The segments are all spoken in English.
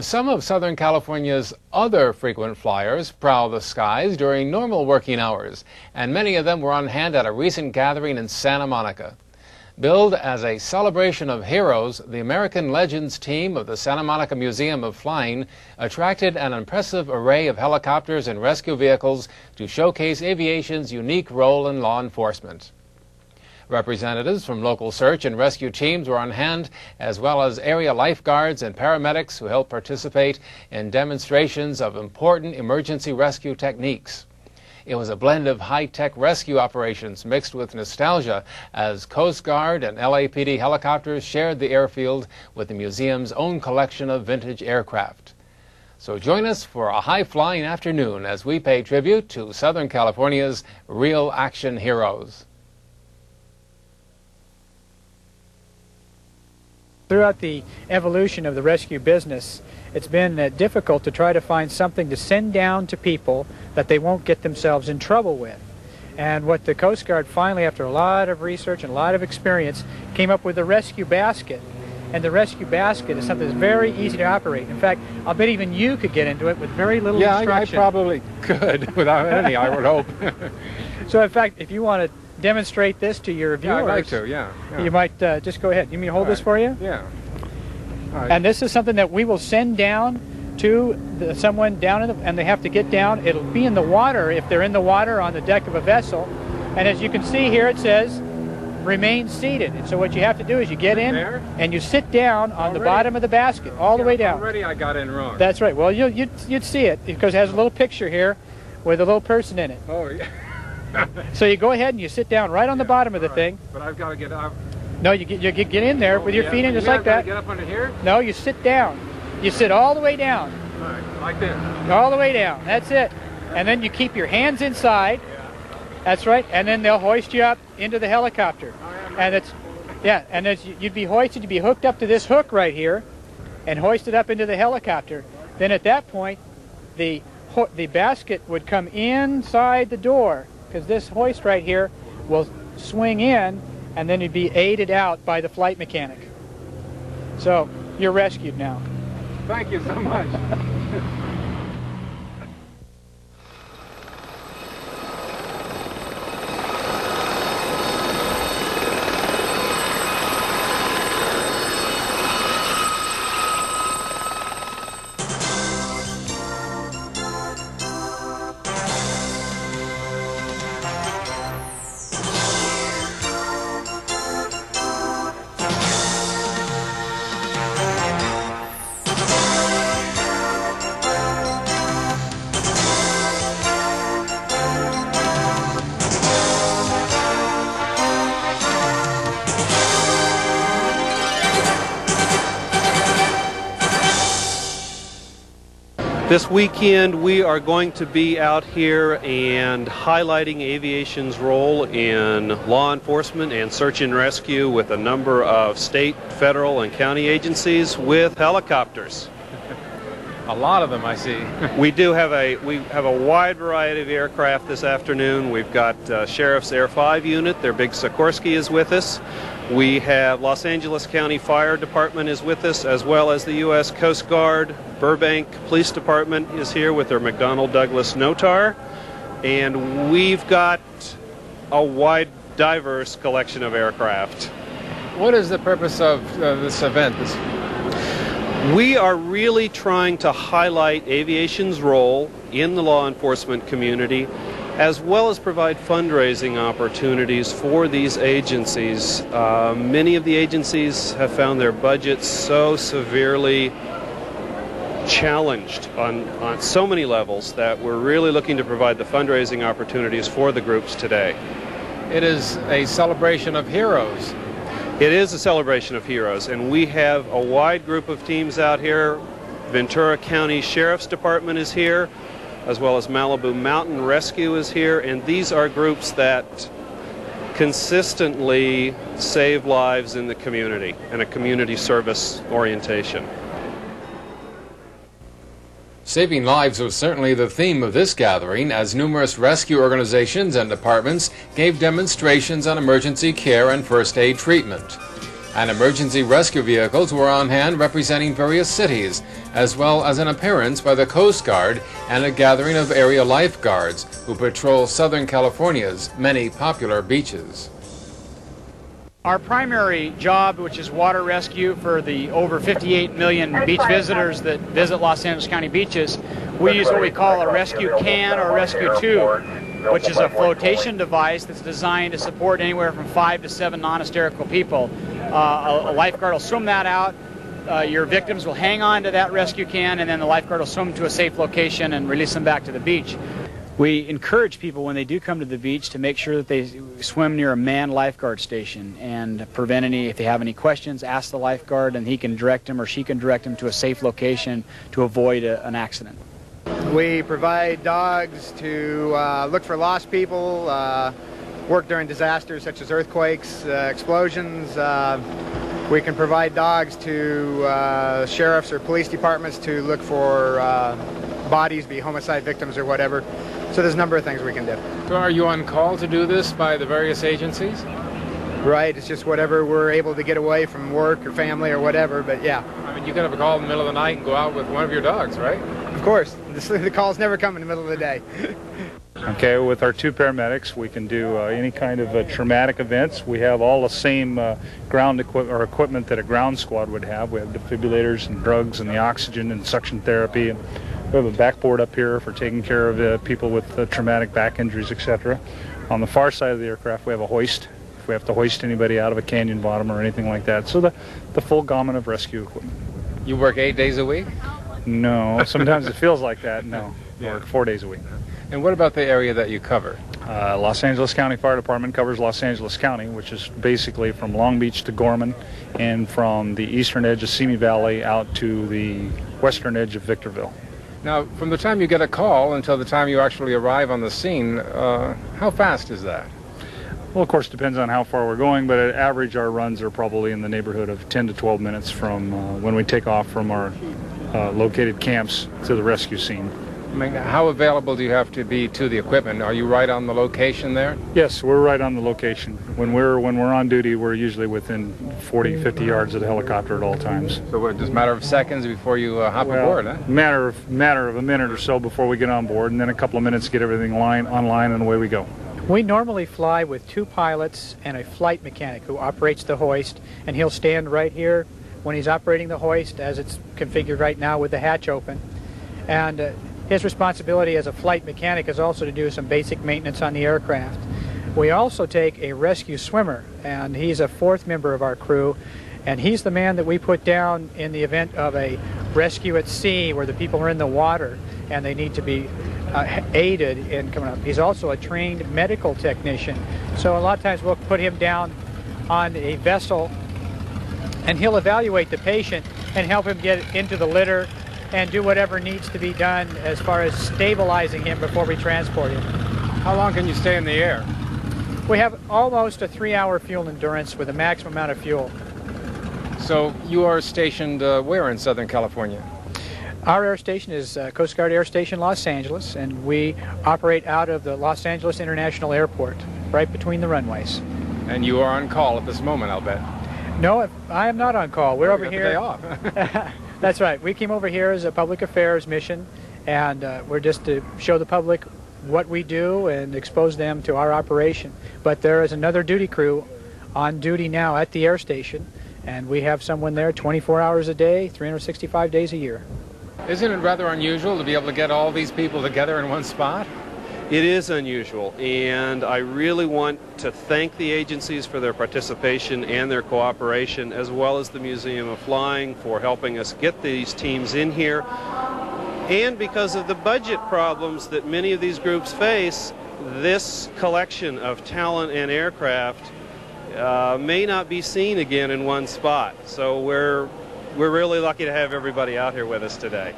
Some of Southern California's other frequent flyers prowl the skies during normal working hours, and many of them were on hand at a recent gathering in Santa Monica. Billed as a celebration of heroes, the American Legends team of the Santa Monica Museum of Flying attracted an impressive array of helicopters and rescue vehicles to showcase aviation's unique role in law enforcement. Representatives from local search and rescue teams were on hand, as well as area lifeguards and paramedics who helped participate in demonstrations of important emergency rescue techniques. It was a blend of high-tech rescue operations mixed with nostalgia as Coast Guard and LAPD helicopters shared the airfield with the museum's own collection of vintage aircraft. So join us for a high-flying afternoon as we pay tribute to Southern California's real action heroes. Throughout the evolution of the rescue business, it's been difficult to try to find something to send down to people that they won't get themselves in trouble with. And what the Coast Guard finally, after a lot of research and a lot of experience, came up with the rescue basket. And the rescue basket is something that's very easy to operate. In fact, I'll bet even you could get into it with very little instruction. Yeah, I probably could without any, I would hope. So in fact, if you want to demonstrate this to your viewers, I'd like to, yeah. You might just go ahead. You mean hold this for you? Yeah. And this is something that we will send down to someone down in and they have to get down. It'll be in the water if they're in the water on the deck of a vessel. And as you can see here, it says remain seated. And so what you have to do is you get in and you sit down on the bottom of the basket all the way down. Already I got in wrong. That's right. Well, you'd see it because it has a little picture here with a little person in it. Oh, yeah. So you go ahead and you sit down right on the bottom of the thing. But I've got to get up. No, you get in there with your feet in just like that. Get up under here? No, you sit down. You sit all the way down. All right, like this. All the way down. That's it. And then you keep your hands inside. That's right. And then they'll hoist you up into the helicopter. And it's and you'd be hoisted. You'd be hooked up to this hook right here, and hoisted up into the helicopter. Then at that point, the basket would come inside the door, because this hoist right here will swing in, and then you'd be aided out by the flight mechanic. So you're rescued now. Thank you so much. This weekend we are going to be out here and highlighting aviation's role in law enforcement and search and rescue with a number of state, federal, and county agencies with helicopters. A lot of them, I see. We have a wide variety of aircraft this afternoon. We've got Sheriff's Air 5 unit, their big Sikorsky is with us. We have Los Angeles County Fire Department is with us, as well as the U.S. Coast Guard. Burbank Police Department is here with their McDonnell Douglas Notar. And we've got a wide, diverse collection of aircraft. What is the purpose of this event? We are really trying to highlight aviation's role in the law enforcement community, as well as provide fundraising opportunities for these agencies. Many of the agencies have found their budgets so severely challenged on so many levels that we're really looking to provide the fundraising opportunities for the groups today. It is a celebration of heroes. It is a celebration of heroes, and we have a wide group of teams out here. Ventura County Sheriff's Department is here, as well as Malibu Mountain Rescue is here, and these are groups that consistently save lives in the community and a community service orientation. Saving lives was certainly the theme of this gathering, as numerous rescue organizations and departments gave demonstrations on emergency care and first aid treatment. And emergency rescue vehicles were on hand representing various cities, as well as an appearance by the Coast Guard and a gathering of area lifeguards who patrol Southern California's many popular beaches. Our primary job, which is water rescue for the over 58 million beach visitors that visit Los Angeles County beaches, we use what we call a rescue can or rescue tube, which is a flotation device that's designed to support anywhere from 5 to 7 non-hysterical people. A lifeguard will swim that out. Your victims will hang on to that rescue can, and then the lifeguard will swim to a safe location and release them back to the beach. We encourage people when they do come to the beach to make sure that they swim near a manned lifeguard station and prevent any, if they have any questions, ask the lifeguard and he can direct them or she can direct them to a safe location to avoid an accident. We provide dogs to look for lost people, work during disasters such as earthquakes, explosions. We can provide dogs to sheriffs or police departments to look for bodies, be homicide victims or whatever. So there's a number of things we can do. So are you on call to do this by the various agencies? Right, it's just whatever we're able to get away from work or family or whatever, but yeah. I mean, you could have a call in the middle of the night and go out with one of your dogs, right? Of course, the calls never come in the middle of the day. Okay, with our 2 paramedics, we can do any kind of traumatic events. We have all the same ground equipment that a ground squad would have. We have defibrillators and drugs and the oxygen and suction therapy. And we have a backboard up here for taking care of people with traumatic back injuries, etc. On the far side of the aircraft, we have a hoist. If we have to hoist anybody out of a canyon bottom or anything like that. So the full gamut of rescue equipment. You work 8 days a week? No, sometimes it feels like that. No, we work 4 days a week. And what about the area that you cover? Los Angeles County Fire Department covers Los Angeles County, which is basically from Long Beach to Gorman and from the eastern edge of Simi Valley out to the western edge of Victorville. Now, from the time you get a call until the time you actually arrive on the scene, how fast is that? Well, of course, it depends on how far we're going, but at average our runs are probably in the neighborhood of 10 to 12 minutes from when we take off from our located camps to the rescue scene. I mean, how available do you have to be to the equipment? Are you right on the location there? Yes, we're right on the location. When we're on duty, we're usually within 40, 50 yards of the helicopter at all times. So it's just a matter of seconds before you hop aboard, huh? Matter of a minute or so before we get on board, and then a couple of minutes to get everything online, and away we go. We normally fly with 2 pilots and a flight mechanic who operates the hoist, and he'll stand right here when he's operating the hoist as it's configured right now with the hatch open. And his responsibility as a flight mechanic is also to do some basic maintenance on the aircraft. We also take a rescue swimmer, and he's a 4th member of our crew, and he's the man that we put down in the event of a rescue at sea where the people are in the water and they need to be aided in coming up. He's also a trained medical technician, so a lot of times we'll put him down on a vessel and he'll evaluate the patient and help him get into the litter and do whatever needs to be done as far as stabilizing him before we transport him. How long can you stay in the air? We have almost a 3-hour fuel endurance with a maximum amount of fuel. So you are stationed where in Southern California? Our air station is Coast Guard Air Station Los Angeles, and we operate out of the Los Angeles International Airport, right between the runways. And you are on call at this moment, I'll bet. No, I am not on call. We're over you here. got the day off. That's right. We came over here as a public affairs mission, and we're just to show the public what we do and expose them to our operation. But there is another duty crew on duty now at the air station, and we have someone there 24 hours a day, 365 days a year. Isn't it rather unusual to be able to get all these people together in one spot? It is unusual, and I really want to thank the agencies for their participation and their cooperation, as well as the Museum of Flying for helping us get these teams in here. And because of the budget problems that many of these groups face, this collection of talent and aircraft may not be seen again in one spot. So we're really lucky to have everybody out here with us today.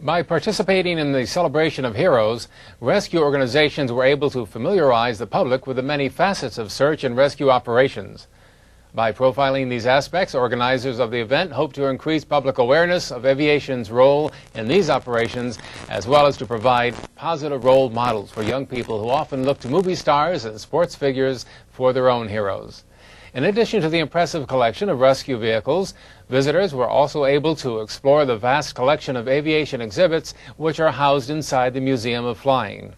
By participating in the celebration of heroes, rescue organizations were able to familiarize the public with the many facets of search and rescue operations. By profiling these aspects, organizers of the event hope to increase public awareness of aviation's role in these operations, as well as to provide positive role models for young people who often look to movie stars and sports figures for their own heroes. In addition to the impressive collection of rescue vehicles, visitors were also able to explore the vast collection of aviation exhibits which are housed inside the Museum of Flying.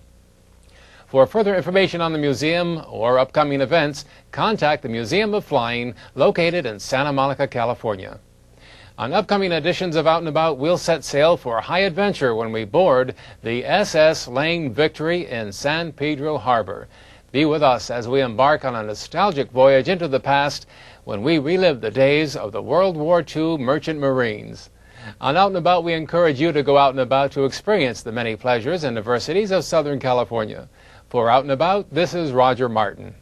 For further information on the museum or upcoming events, contact the Museum of Flying, located in Santa Monica, California. On upcoming editions of Out and About, we'll set sail for a high adventure when we board the SS Lane Victory in San Pedro Harbor. Be with us as we embark on a nostalgic voyage into the past when we relive the days of the World War II merchant marines. On Out and About, we encourage you to go out and about to experience the many pleasures and diversities of Southern California. For Out and About, this is Roger Martin.